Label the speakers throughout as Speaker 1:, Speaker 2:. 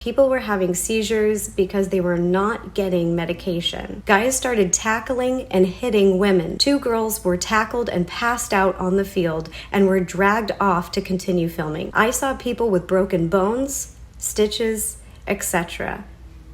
Speaker 1: People were having seizures because they were not getting medication. Guys started tackling and hitting women. 2 girls were tackled and passed out on the field and were dragged off to continue filming. I saw people with broken bones, stitches, etc.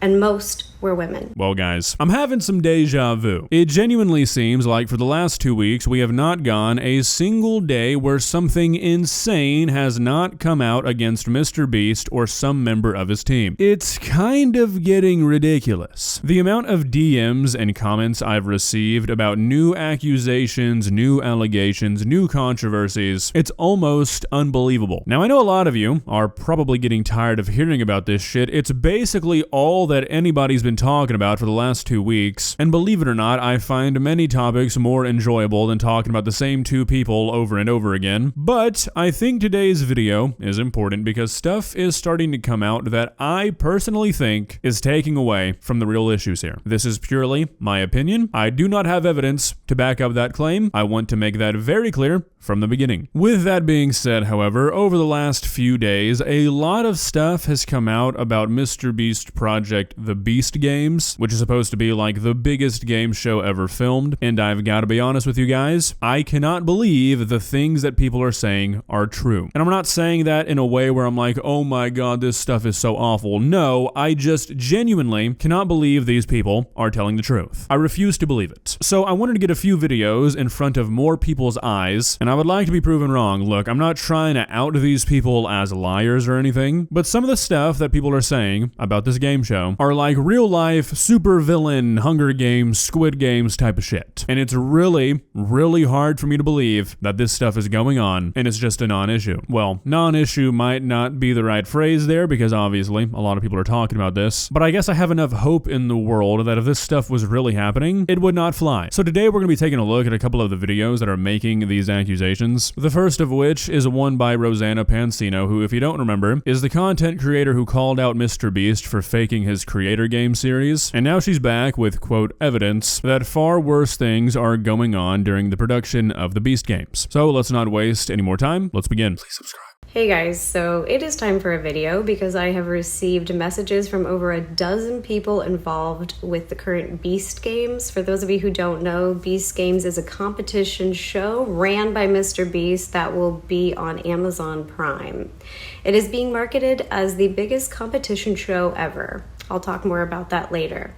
Speaker 1: And most were women.
Speaker 2: Well, guys, I'm having some deja vu. It genuinely seems like for the last 2 weeks, we have not gone a single day where something insane has not come out against MrBeast or some member of his team. It's kind of getting ridiculous. The amount of DMs and comments I've received about new accusations, new allegations, new controversies, it's almost unbelievable. Now, I know a lot of you are probably getting tired of hearing about this shit. It's basically all that anybody's been talking about for the last 2 weeks, and believe it or not, I find many topics more enjoyable than talking about the same 2 people over and over again. But I think today's video is important because stuff is starting to come out that I personally think is taking away from the real issues here. This is purely my opinion. I do not have evidence to back up that claim. I want to make that very clear from the beginning. With that being said, however, over the last few days, a lot of stuff has come out about MrBeast project The Beast Games, which is supposed to be like the biggest game show ever filmed, and I've got to be honest with you guys, I cannot believe the things that people are saying are true. And I'm not saying that in a way where I'm like, oh my god, this stuff is so awful. No, I just genuinely cannot believe these people are telling the truth. I refuse to believe it. So I wanted to get a few videos in front of more people's eyes, and I would like to be proven wrong. Look, I'm not trying to out these people as liars or anything, but some of the stuff that people are saying about this game show are like real life super villain Hunger Games, Squid Games type of shit. And it's really, really hard for me to believe that this stuff is going on and it's just a non-issue. Well, non-issue might not be the right phrase there because obviously a lot of people are talking about this, but I guess I have enough hope in the world that if this stuff was really happening, it would not fly. So today we're going to be taking a look at a couple of the videos that are making these accusations. The first of which is one by Rosanna Pansino, who, if you don't remember, is the content creator who called out MrBeast for faking his creator game series, and now she's back with, quote, evidence that far worse things are going on during the production of the Beast games. So let's not waste any more time, let's begin. Please subscribe.
Speaker 1: Hey guys, so it is time for a video because I have received messages from over a dozen people involved with the current Beast Games. For those of you who don't know, Beast Games is a competition show ran by MrBeast that will be on Amazon Prime. It is being marketed as the biggest competition show ever. I'll talk more about that later.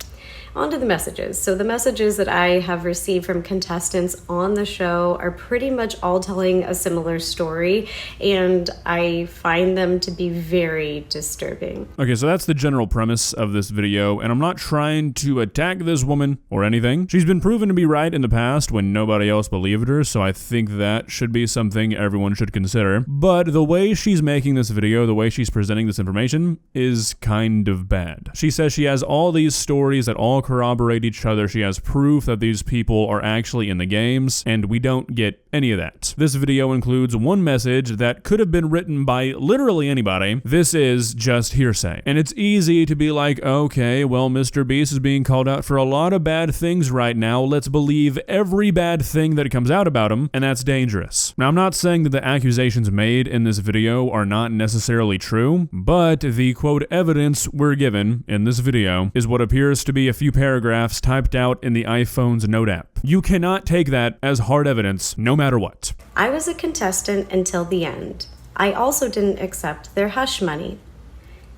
Speaker 1: On to the messages. So the messages that I have received from contestants on the show are pretty much all telling a similar story, and I find them to be very disturbing.
Speaker 2: Okay, so that's the general premise of this video, and I'm not trying to attack this woman or anything. She's been proven to be right in the past when nobody else believed her, so I think that should be something everyone should consider. But the way she's making this video, the way she's presenting this information, is kind of bad. She says she has all these stories that all corroborate each other. She has proof that these people are actually in the games, and we don't get any of that. This video includes one message that could have been written by literally anybody. This is just hearsay. And it's easy to be like, okay, well, MrBeast is being called out for a lot of bad things right now. Let's believe every bad thing that comes out about him, and that's dangerous. Now, I'm not saying that the accusations made in this video are not necessarily true, but the quote evidence we're given in this video is what appears to be a few paragraphs typed out in the iPhone's Note app. You cannot take that as hard evidence, no matter what.
Speaker 1: I was a contestant until the end. I also didn't accept their hush money.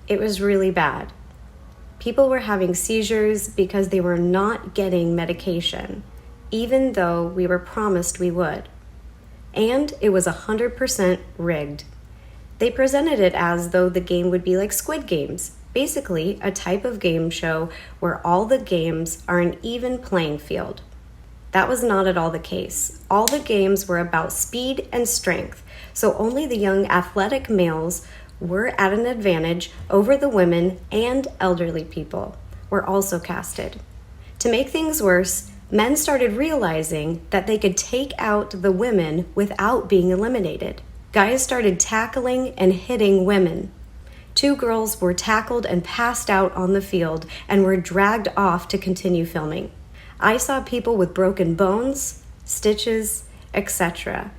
Speaker 1: It was really bad. People were having seizures because they were not getting medication, even though we were promised we would. And it was 100% rigged. They presented it as though the game would be like Squid Games, basically a type of game show where all the games are an even playing field. That was not at all the case. All the games were about speed and strength, so only the young athletic males were at an advantage over the women, and elderly people were also casted. To make things worse, men started realizing that they could take out the women without being eliminated. Guys started tackling and hitting women. 2 girls were tackled and passed out on the field and were dragged off to continue filming. I saw people with broken bones, stitches, etc.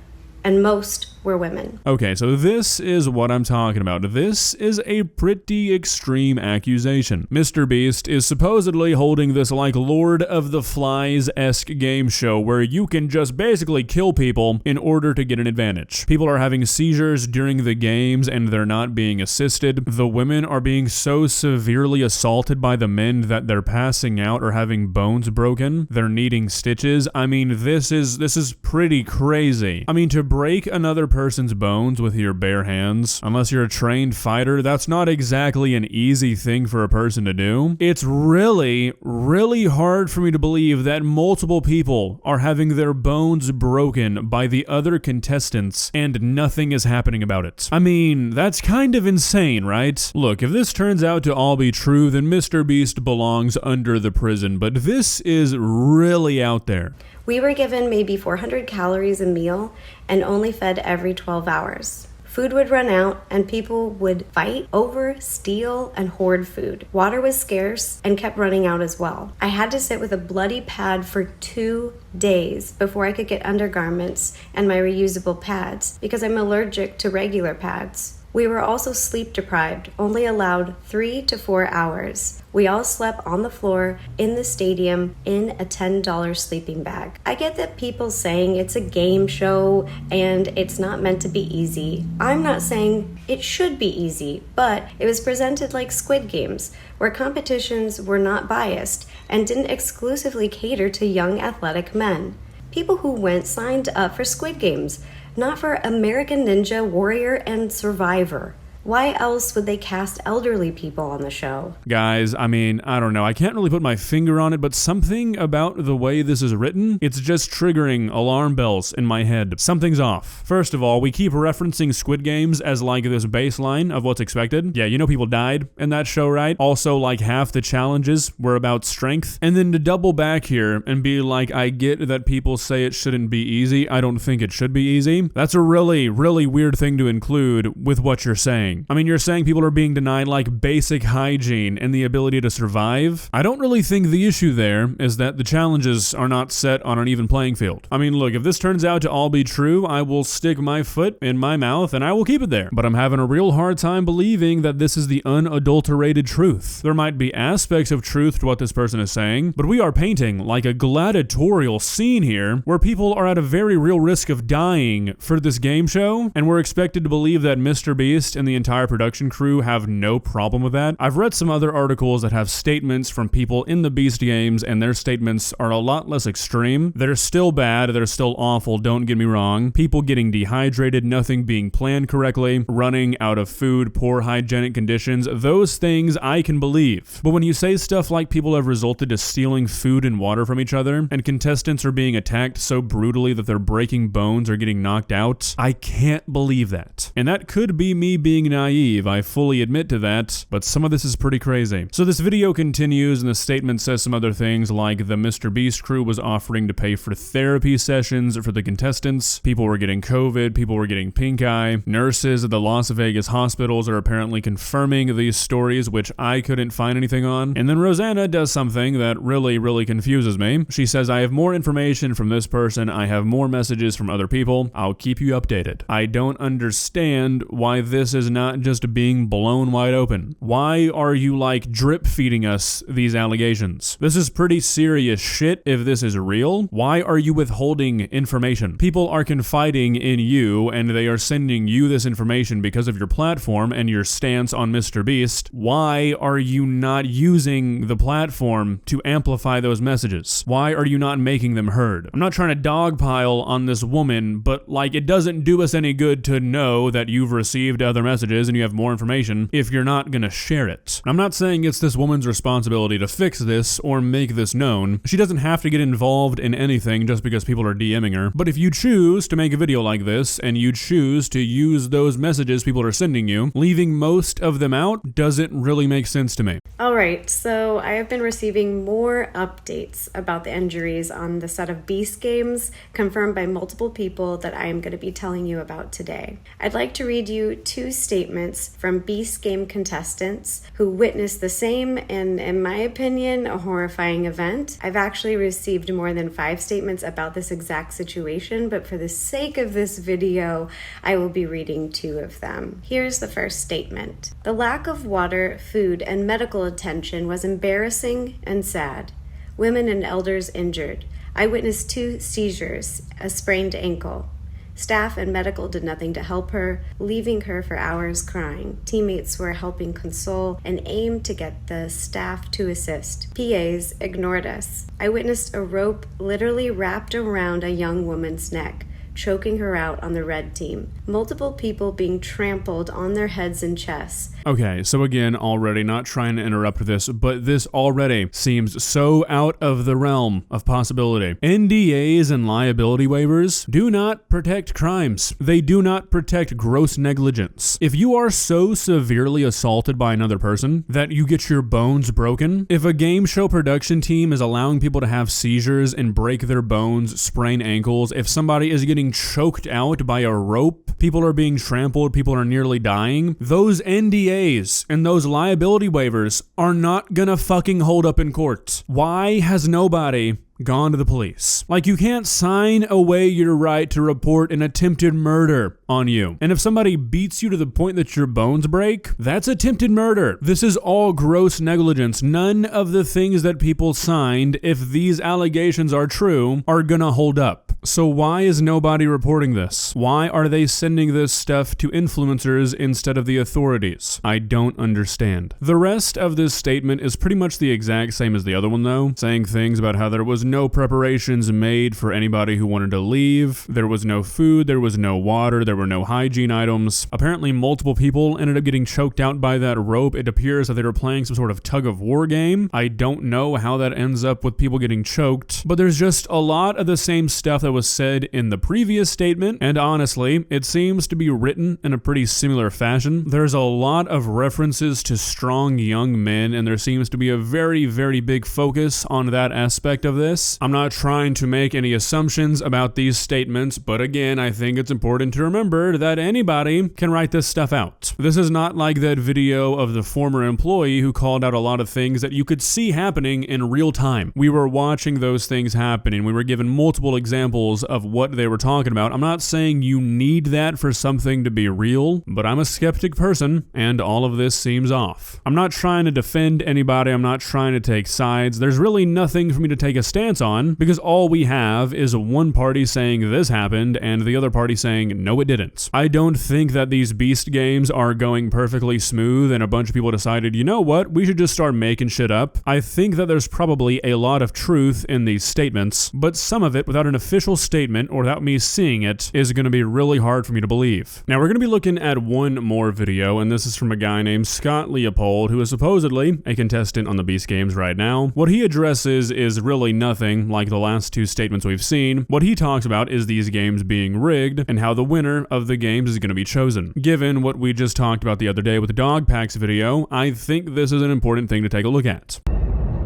Speaker 1: and most were women.
Speaker 2: Okay, so this is what I'm talking about. This is a pretty extreme accusation. MrBeast is supposedly holding this like Lord of the Flies-esque game show where you can just basically kill people in order to get an advantage. People are having seizures during the games and they're not being assisted. The women are being so severely assaulted by the men that they're passing out or having bones broken. They're needing stitches. I mean, this is pretty crazy. I mean, to break another person's bones with your bare hands, unless you're a trained fighter, that's not exactly an easy thing for a person to do. It's really, really hard for me to believe that multiple people are having their bones broken by the other contestants and nothing is happening about it. I mean, that's kind of insane, right? Look, if this turns out to all be true, then MrBeast belongs under the prison, but this is really out there.
Speaker 1: We were given maybe 400 calories a meal and only fed every 12 hours. Food would run out and people would fight over, steal, and hoard food. Water was scarce and kept running out as well. I had to sit with a bloody pad for 2 days before I could get undergarments and my reusable pads because I'm allergic to regular pads. We were also sleep deprived, only allowed 3 to 4 hours. We all slept on the floor in the stadium in a $10 sleeping bag. I get that people saying it's a game show and it's not meant to be easy. I'm not saying it should be easy, but it was presented like Squid Games, where competitions were not biased and didn't exclusively cater to young athletic men. People who went signed up for Squid Games, not for American Ninja Warrior and Survivor. Why else would they cast elderly people on the show?
Speaker 2: Guys, I mean, I don't know. I can't really put my finger on it, but something about the way this is written, it's just triggering alarm bells in my head. Something's off. First of all, we keep referencing Squid Games as like this baseline of what's expected. Yeah, you know people died in that show, right? Also, like half the challenges were about strength. And then to double back here and be like, I get that people say it shouldn't be easy. I don't think it should be easy. That's a really, really weird thing to include with what you're saying. I mean, you're saying people are being denied like basic hygiene and the ability to survive. I don't really think the issue there is that the challenges are not set on an even playing field. I mean, look, if this turns out to all be true, I will stick my foot in my mouth and I will keep it there. But I'm having a real hard time believing that this is the unadulterated truth. There might be aspects of truth to what this person is saying, but we are painting like a gladiatorial scene here where people are at a very real risk of dying for this game show, and we're expected to believe that MrBeast and the entire production crew have no problem with that. I've read some other articles that have statements from people in the Beast games, and their statements are a lot less extreme. They're still bad, they're still awful, don't get me wrong. People getting dehydrated, nothing being planned correctly, running out of food, poor hygienic conditions, those things I can believe. But when you say stuff like people have resulted to stealing food and water from each other, and contestants are being attacked so brutally that they're breaking bones or getting knocked out, I can't believe that. And that could be me being naive, I fully admit to that, but some of this is pretty crazy. So this video continues and the statement says some other things like the MrBeast crew was offering to pay for therapy sessions for the contestants, people were getting COVID, people were getting pink eye, nurses at the Las Vegas hospitals are apparently confirming these stories, which I couldn't find anything on. And then Rosanna does something that really, really confuses me. She says, I have more information from this person, I have more messages from other people, I'll keep you updated. I don't understand why this is not just being blown wide open. Why are you like drip feeding us these allegations? This is pretty serious shit if this is real. Why are you withholding information? People are confiding in you and they are sending you this information because of your platform and your stance on MrBeast. Why are you not using the platform to amplify those messages? Why are you not making them heard? I'm not trying to dogpile on this woman, but like it doesn't do us any good to know that you've received other messages and you have more information if you're not gonna share it. I'm not saying it's this woman's responsibility to fix this or make this known. She doesn't have to get involved in anything just because people are DMing her. But if you choose to make a video like this and you choose to use those messages people are sending you, leaving most of them out doesn't really make sense to me.
Speaker 1: Alright, so I have been receiving more updates about the injuries on the set of Beast games, confirmed by multiple people that I am going to be telling you about today. I'd like to read you 2 statements statements from Beast Game contestants who witnessed the same and, in my opinion, a horrifying event. I've actually received more than 5 statements about this exact situation, but for the sake of this video, I will be reading 2 of them. Here's the first statement. The lack of water, food, and medical attention was embarrassing and sad. Women and elders injured. I witnessed 2 seizures, a sprained ankle. Staff and medical did nothing to help her, leaving her for hours crying. Teammates were helping console and aimed to get the staff to assist. PAs ignored us. I witnessed a rope literally wrapped around a young woman's neck, choking her out on the red team. Multiple people being trampled on their heads and chests.
Speaker 2: Okay, so again, already not trying to interrupt this, but this already seems so out of the realm of possibility. NDAs and liability waivers do not protect crimes. They do not protect gross negligence. If you are so severely assaulted by another person that you get your bones broken, if a game show production team is allowing people to have seizures and break their bones, sprain ankles, if somebody is getting choked out by a rope, people are being trampled, people are nearly dying, those NDAs and those liability waivers are not gonna fucking hold up in court. Why has nobody gone to the police? Like, you can't sign away your right to report an attempted murder on you. And if somebody beats you to the point that your bones break, that's attempted murder. This is all gross negligence. None of the things that people signed, if these allegations are true, are gonna hold up. So why is nobody reporting this? Why are they sending this stuff to influencers instead of the authorities? I don't understand. The rest of this statement is pretty much the exact same as the other one though, saying things about how there was no preparations made for anybody who wanted to leave, there was no food, there was no water, there were no hygiene items. Apparently multiple people ended up getting choked out by that rope. It appears that they were playing some sort of tug of war game. I don't know how that ends up with people getting choked, but there's just a lot of the same stuff that was said in the previous statement, and honestly, it seems to be written in a pretty similar fashion. There's a lot of references to strong young men, and there seems to be a very, very big focus on that aspect of this. I'm not trying to make any assumptions about these statements, but again, I think it's important to remember that anybody can write this stuff out. This is not like that video of the former employee who called out a lot of things that you could see happening in real time. We were watching those things happen, and we were given multiple examples of what they were talking about. I'm not saying you need that for something to be real, but I'm a skeptic person, and all of this seems off. I'm not trying to defend anybody. I'm not trying to take sides. There's really nothing for me to take a stance on, because all we have is one party saying this happened, and the other party saying, no, it didn't. I don't think that these Beast games are going perfectly smooth, and a bunch of people decided, you know what, we should just start making shit up. I think that there's probably a lot of truth in these statements, but some of it, without an official statement or without me seeing it, is going to be really hard for me to believe. Now we're going to be looking at one more video, and this is from a guy named Scott Leopold, who is supposedly a contestant on the Beast games right now. What he addresses is really nothing like the last 2 statements we've seen. What he talks about is these games being rigged and how the winner of the games is going to be chosen. Given what we just talked about the other day with the Dog Packs video, I think this is an important thing to take a look at.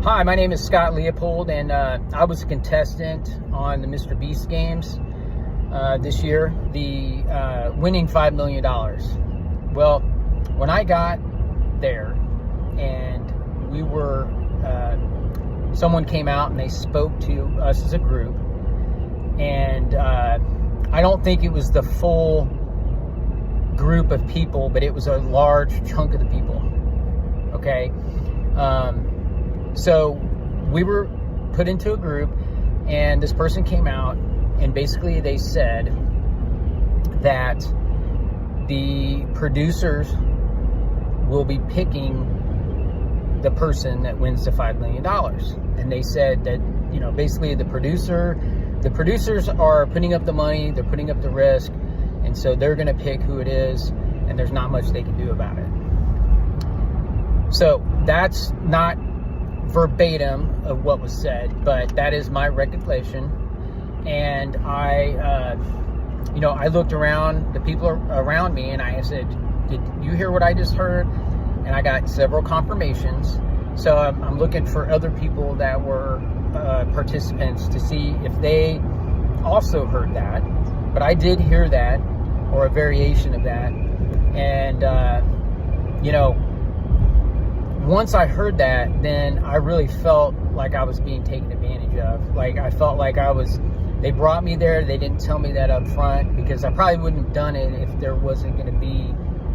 Speaker 3: Hi, my name is Scott Leopold, and I was a contestant on the MrBeast games this year, the winning $5 million. Well, when I got there and we were, someone came out and they spoke to us as a group, and I don't think it was the full group of people, but it was a large chunk of the people, okay? So we were put into a group, and this person came out, and basically they said that the producers will be picking the person that wins the $5 million. And they said that, you know, basically the producers are putting up the money, they're putting up the risk, and so they're going to pick who it is, and there's not much they can do about it. So that's not verbatim of what was said, but that is my recollection. And I looked around the people around me, and I said, did you hear what I just heard? And I got several confirmations. So I'm looking for other people that were participants to see if they also heard that. But I did hear that, or a variation of that. And, you know, once I heard that, then I really felt like I was being taken advantage of. Like, I felt like they brought me there. They didn't tell me that up front, because I probably wouldn't have done it if there wasn't going to be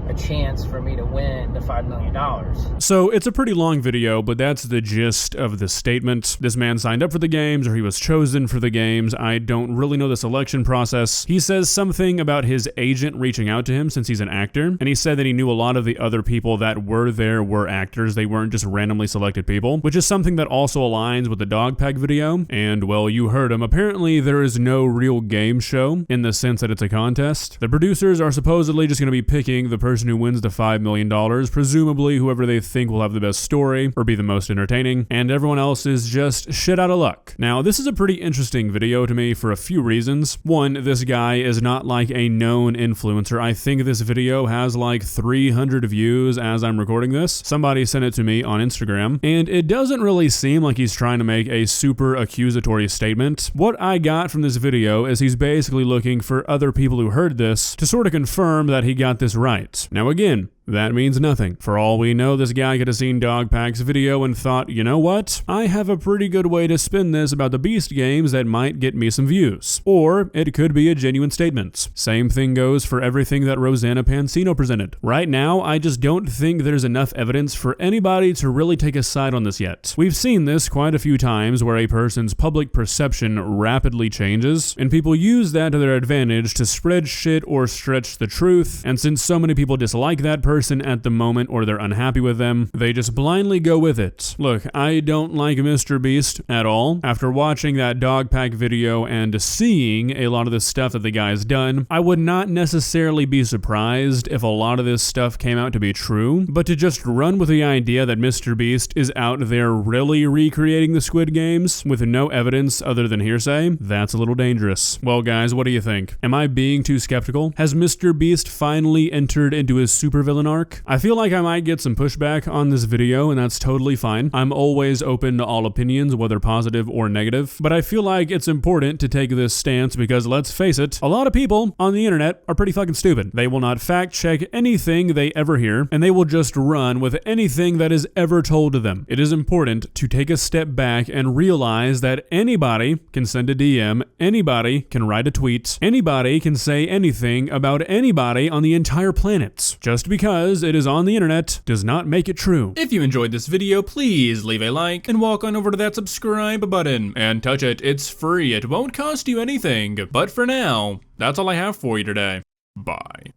Speaker 3: a chance for me to win the $5 million.
Speaker 2: So it's a pretty long video, but that's the gist of the statement. This man signed up for the games, or he was chosen for the games. I don't really know the selection process. He says something about his agent reaching out to him since he's an actor, and he said that he knew a lot of the other people that were there were actors. They weren't just randomly selected people, which is something that also aligns with the dog pack video. And well, you heard him. Apparently there is no real game show in the sense that it's a contest. The producers are supposedly just going to be picking the person who wins the $5 million, presumably whoever they think will have the best story or be the most entertaining, and everyone else is just shit out of luck. Now, this is a pretty interesting video to me for a few reasons. One, this guy is not like a known influencer. I think this video has like 300 views as I'm recording this. Somebody sent it to me on Instagram, and it doesn't really seem like he's trying to make a super accusatory statement. What I got from this video is he's basically looking for other people who heard this to sort of confirm that he got this right. Now again, that means nothing. For all we know, this guy could have seen Dogpack's video and thought, you know what? I have a pretty good way to spin this about the Beast games that might get me some views. Or it could be a genuine statement. Same thing goes for everything that Rosanna Pansino presented. Right now, I just don't think there's enough evidence for anybody to really take a side on this yet. We've seen this quite a few times where a person's public perception rapidly changes, and people use that to their advantage to spread shit or stretch the truth, and since so many people dislike that person at the moment, or they're unhappy with them, they just blindly go with it. Look, I don't like MrBeast at all. After watching that dog pack video and seeing a lot of the stuff that the guy's done, I would not necessarily be surprised if a lot of this stuff came out to be true, but to just run with the idea that MrBeast is out there really recreating the Squid Games with no evidence other than hearsay, that's a little dangerous. Well guys, what do you think? Am I being too skeptical? Has MrBeast finally entered into his supervillain arc? I feel like I might get some pushback on this video, and that's totally fine. I'm always open to all opinions, whether positive or negative, but I feel like it's important to take this stance because, let's face it, a lot of people on the internet are pretty fucking stupid. They will not fact check anything they ever hear, and they will just run with anything that is ever told to them. It is important to take a step back and realize that anybody can send a DM, anybody can write a tweet, anybody can say anything about anybody on the entire planet. Just because it is on the internet does not make it true. If you enjoyed this video, please leave a like and walk on over to that subscribe button and touch it. It's free. It won't cost you anything. But for now, that's all I have for you today. Bye.